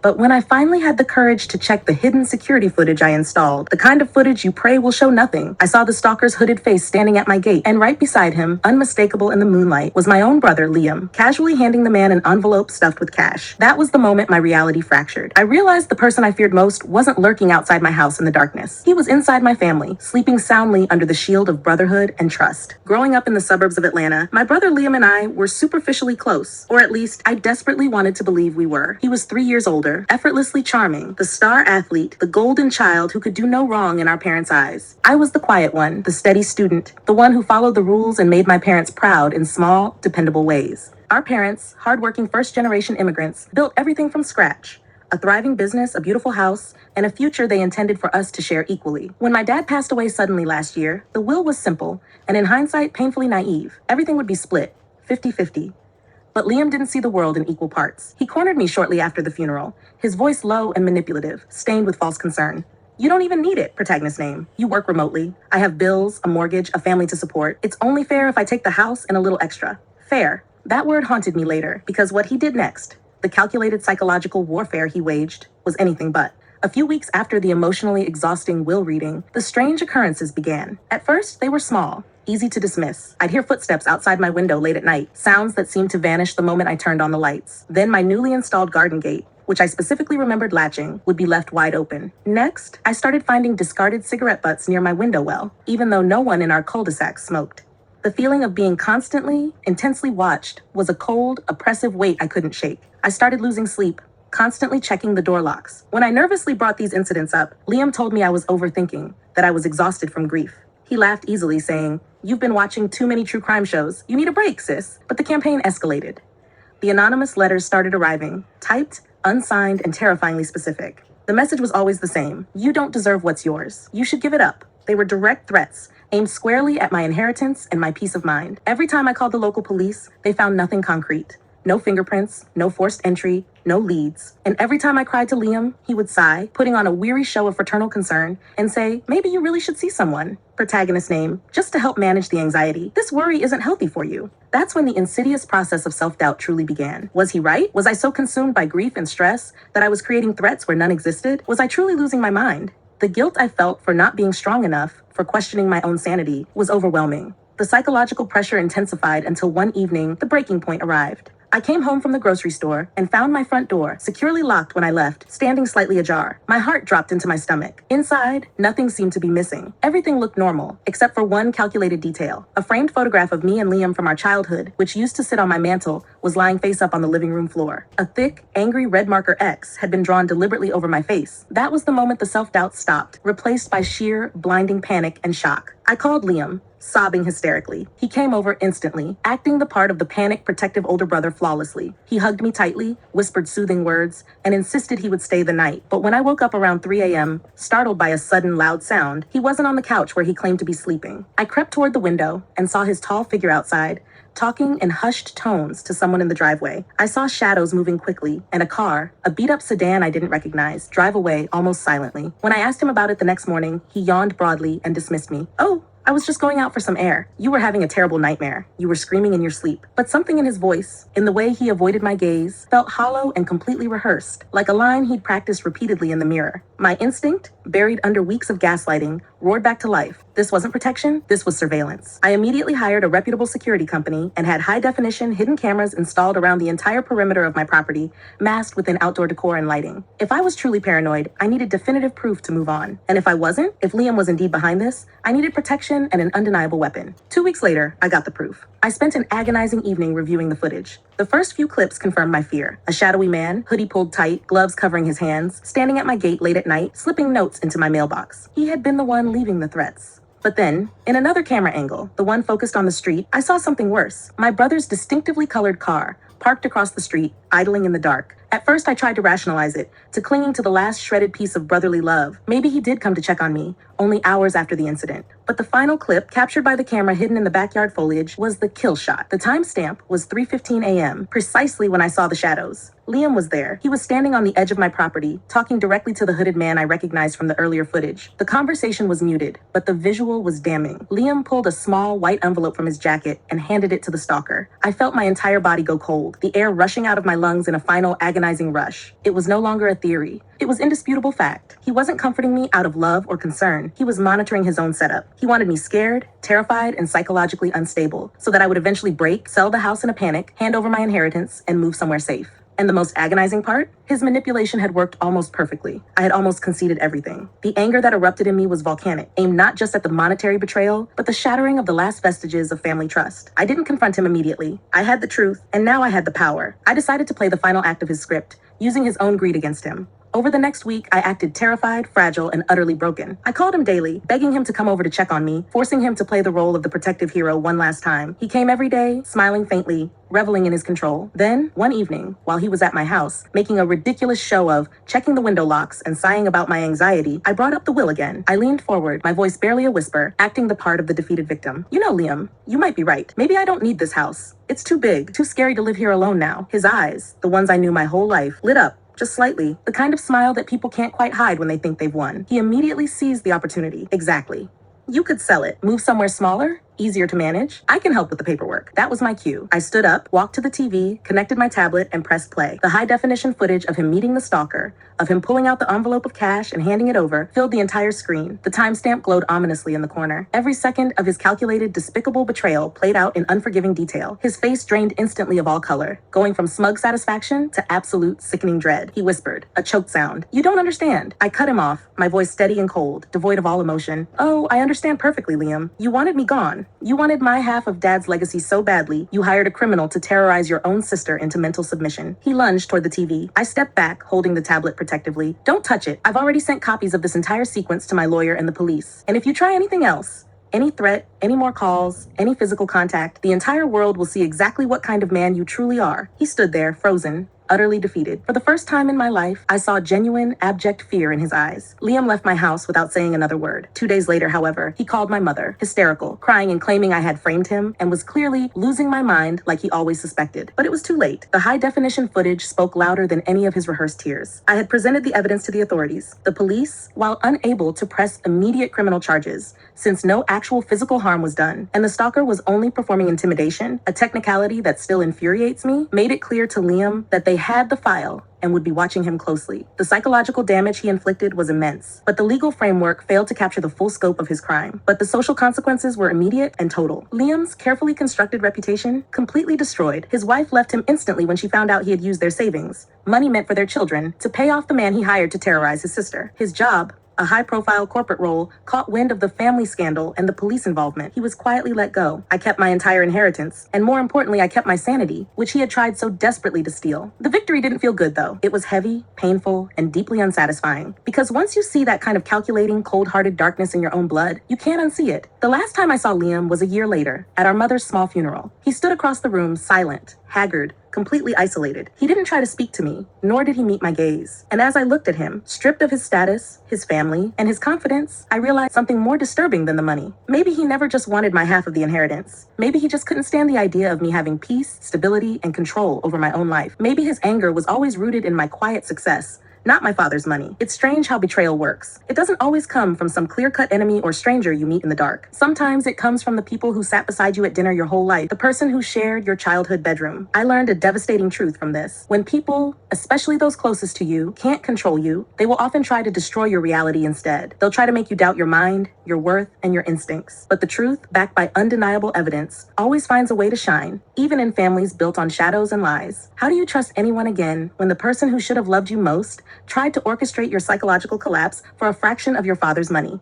But when I finally had the courage to check the hidden security footage I installed, the kind of footage you pray will show nothing, I saw the stalker's hooded face standing at my gate, and right beside him, unmistakable in the moonlight, was my own brother, Liam, casually handing the man an envelope stuffed with cash. That was the moment my reality fractured. I realized the person I feared most wasn't lurking outside my house in the darkness. He was inside my family, sleeping soundly under the shield of brotherhood and trust. Growing up in the suburbs of Atlanta, my brother Liam and I were superficially close, or at least I desperately wanted to believe we were. He was 3 years older, effortlessly charming, the star athlete, the golden child who could do no wrong in our parents' eyes. I was the quiet one, the steady student, the one who followed the rules and made my parents proud in small, dependable ways. Our parents, hardworking first-generation immigrants, built everything from scratch. A thriving business, a beautiful house, and a future they intended for us to share equally. When my dad passed away suddenly last year, the will was simple, and in hindsight, painfully naive. Everything would be split, 50-50. But Liam didn't see the world in equal parts. He cornered me shortly after the funeral, his voice low and manipulative, stained with false concern. "You don't even need it," protagonist name. "You work remotely. I have bills, a mortgage, a family to support. It's only fair if I take the house and a little extra." Fair. That word haunted me later, because what he did next, the calculated psychological warfare he waged, was anything but. A few weeks after the emotionally exhausting will reading, the strange occurrences began. At first, they were small, easy to dismiss. I'd hear footsteps outside my window late at night, sounds that seemed to vanish the moment I turned on the lights. Then my newly installed garden gate, which I specifically remembered latching, would be left wide open. Next, I started finding discarded cigarette butts near my window well, even though no one in our cul-de-sac smoked. The feeling of being constantly, intensely watched was a cold, oppressive weight I couldn't shake. I started losing sleep, constantly checking the door locks. When I nervously brought these incidents up, Liam told me I was overthinking, that I was exhausted from grief. He laughed easily, saying, "You've been watching too many true crime shows. You need a break, sis." But the campaign escalated. The anonymous letters started arriving, typed, unsigned, and terrifyingly specific. The message was always the same. "You don't deserve what's yours. You should give it up." They were direct threats, aimed squarely at my inheritance and my peace of mind. Every time I called the local police, they found nothing concrete. No fingerprints, no forced entry, no leads. And every time I cried to Liam, he would sigh, putting on a weary show of fraternal concern, and say, "Maybe you really should see someone." Protagonist name, just to help manage the anxiety. "This worry isn't healthy for you." That's when the insidious process of self-doubt truly began. Was he right? Was I so consumed by grief and stress that I was creating threats where none existed? Was I truly losing my mind? The guilt I felt for not being strong enough, for questioning my own sanity, was overwhelming. The psychological pressure intensified until one evening, the breaking point arrived. I came home from the grocery store and found my front door, securely locked when I left, standing slightly ajar. My heart dropped into my stomach. Inside, nothing seemed to be missing. Everything looked normal, except for one calculated detail. A framed photograph of me and Liam from our childhood, which used to sit on my mantle, was lying face up on the living room floor. A thick, angry red marker X had been drawn deliberately over my face. That was the moment the self-doubt stopped, replaced by sheer, blinding panic and shock. I called Liam, sobbing hysterically. He came over instantly, acting the part of the panicked, protective older brother flawlessly. He hugged me tightly, whispered soothing words, and insisted he would stay the night. But when I woke up around 3 a.m., startled by a sudden loud sound, he wasn't on the couch where he claimed to be sleeping. I crept toward the window and saw his tall figure outside, talking in hushed tones to someone in the driveway. I saw shadows moving quickly, and a car, a beat-up sedan I didn't recognize, drive away almost silently. When I asked him about it the next morning, he yawned broadly and dismissed me. "Oh, I was just going out for some air. You were having a terrible nightmare. You were screaming in your sleep." But something in his voice, in the way he avoided my gaze, felt hollow and completely rehearsed, like a line he'd practiced repeatedly in the mirror. My instinct, buried under weeks of gaslighting, roared back to life. This wasn't protection, this was surveillance. I immediately hired a reputable security company and had high-definition hidden cameras installed around the entire perimeter of my property, masked within outdoor decor and lighting. If I was truly paranoid, I needed definitive proof to move on. And if I wasn't, if Liam was indeed behind this, I needed protection and an undeniable weapon. 2 weeks later, I got the proof. I spent an agonizing evening reviewing the footage. The first few clips confirmed my fear. A shadowy man, hoodie pulled tight, gloves covering his hands, standing at my gate late at night, slipping notes into my mailbox. He had been the one leaving the threats. But then, in another camera angle, the one focused on the street, I saw something worse. My brother's distinctively colored car, parked across the street, idling in the dark. At first, I tried to rationalize it, to clinging to the last shredded piece of brotherly love. Maybe he did come to check on me, only hours after the incident. But the final clip, captured by the camera hidden in the backyard foliage, was the kill shot. The timestamp was 3:15 a.m., precisely when I saw the shadows. Liam was there. He was standing on the edge of my property, talking directly to the hooded man I recognized from the earlier footage. The conversation was muted, but the visual was damning. Liam pulled a small white envelope from his jacket and handed it to the stalker. I felt my entire body go cold, the air rushing out of my lungs in a final agonizing agonizing rush. It was no longer a theory. It was indisputable fact. He wasn't comforting me out of love or concern. He was monitoring his own setup. He wanted me scared, terrified, and psychologically unstable so that I would eventually break, sell the house in a panic, hand over my inheritance, and move somewhere safe. And the most agonizing part? His manipulation had worked almost perfectly. I had almost conceded everything. The anger that erupted in me was volcanic, aimed not just at the monetary betrayal, but the shattering of the last vestiges of family trust. I didn't confront him immediately. I had the truth, and now I had the power. I decided to play the final act of his script, using his own greed against him. Over the next week, I acted terrified, fragile, and utterly broken. I called him daily, begging him to come over to check on me, forcing him to play the role of the protective hero one last time. He came every day, smiling faintly, reveling in his control. Then, one evening, while he was at my house, making a ridiculous show of checking the window locks and sighing about my anxiety, I brought up the will again. I leaned forward, my voice barely a whisper, acting the part of the defeated victim. You know, Liam, you might be right. Maybe I don't need this house. It's too big, too scary to live here alone now. His eyes, the ones I knew my whole life, lit up. Just slightly, the kind of smile that people can't quite hide when they think they've won. He immediately seized the opportunity. Exactly. You could sell it, move somewhere smaller, easier to manage. I can help with the paperwork. That was my cue. I stood up, walked to the TV, connected my tablet, and pressed play. The high-definition footage of him meeting the stalker, of him pulling out the envelope of cash and handing it over, filled the entire screen. The timestamp glowed ominously in the corner. Every second of his calculated, despicable betrayal played out in unforgiving detail. His face drained instantly of all color, going from smug satisfaction to absolute sickening dread. He whispered, a choked sound. You don't understand. I cut him off, my voice steady and cold, devoid of all emotion. Oh, I understand perfectly, Liam. You wanted me gone. You wanted my half of Dad's legacy so badly, you hired a criminal to terrorize your own sister into mental submission. He lunged toward the TV. I stepped back, holding the tablet protectively. Don't touch it. I've already sent copies of this entire sequence to my lawyer and the police. And if you try anything else, any threat, any more calls, any physical contact, the entire world will see exactly what kind of man you truly are. He stood there, frozen, utterly defeated. For the first time in my life, I saw genuine, abject fear in his eyes. Liam left my house without saying another word. 2 days later, however, he called my mother, hysterical, crying and claiming I had framed him, and was clearly losing my mind like he always suspected. But it was too late. The high-definition footage spoke louder than any of his rehearsed tears. I had presented the evidence to the authorities. The police, while unable to press immediate criminal charges, since no actual physical harm was done, and the stalker was only performing intimidation, a technicality that still infuriates me, made it clear to Liam that they had the file and would be watching him closely. The psychological damage he inflicted was immense, but the legal framework failed to capture the full scope of his crime. But the social consequences were immediate and total. Liam's carefully constructed reputation completely destroyed. His wife left him instantly when she found out he had used their savings, money meant for their children, to pay off the man he hired to terrorize his sister. His job, a high-profile corporate role, caught wind of the family scandal and the police involvement. He was quietly let go. I kept my entire inheritance, and more importantly, I kept my sanity, which he had tried so desperately to steal. The victory didn't feel good, though. It was heavy, painful, and deeply unsatisfying. Because once you see that kind of calculating, cold-hearted darkness in your own blood, you can't unsee it. The last time I saw Liam was a year later, at our mother's small funeral. He stood across the room, silent, haggard, completely isolated. He didn't try to speak to me, nor did he meet my gaze. And as I looked at him, stripped of his status, his family, and his confidence, I realized something more disturbing than the money. Maybe he never just wanted my half of the inheritance. Maybe he just couldn't stand the idea of me having peace, stability, and control over my own life. Maybe his anger was always rooted in my quiet success, not my father's money. It's strange how betrayal works. It doesn't always come from some clear-cut enemy or stranger you meet in the dark. Sometimes it comes from the people who sat beside you at dinner your whole life, the person who shared your childhood bedroom. I learned a devastating truth from this. When people, especially those closest to you, can't control you, they will often try to destroy your reality instead. They'll try to make you doubt your mind, your worth, and your instincts. But the truth, backed by undeniable evidence, always finds a way to shine, even in families built on shadows and lies. How do you trust anyone again when the person who should have loved you most tried to orchestrate your psychological collapse for a fraction of your father's money?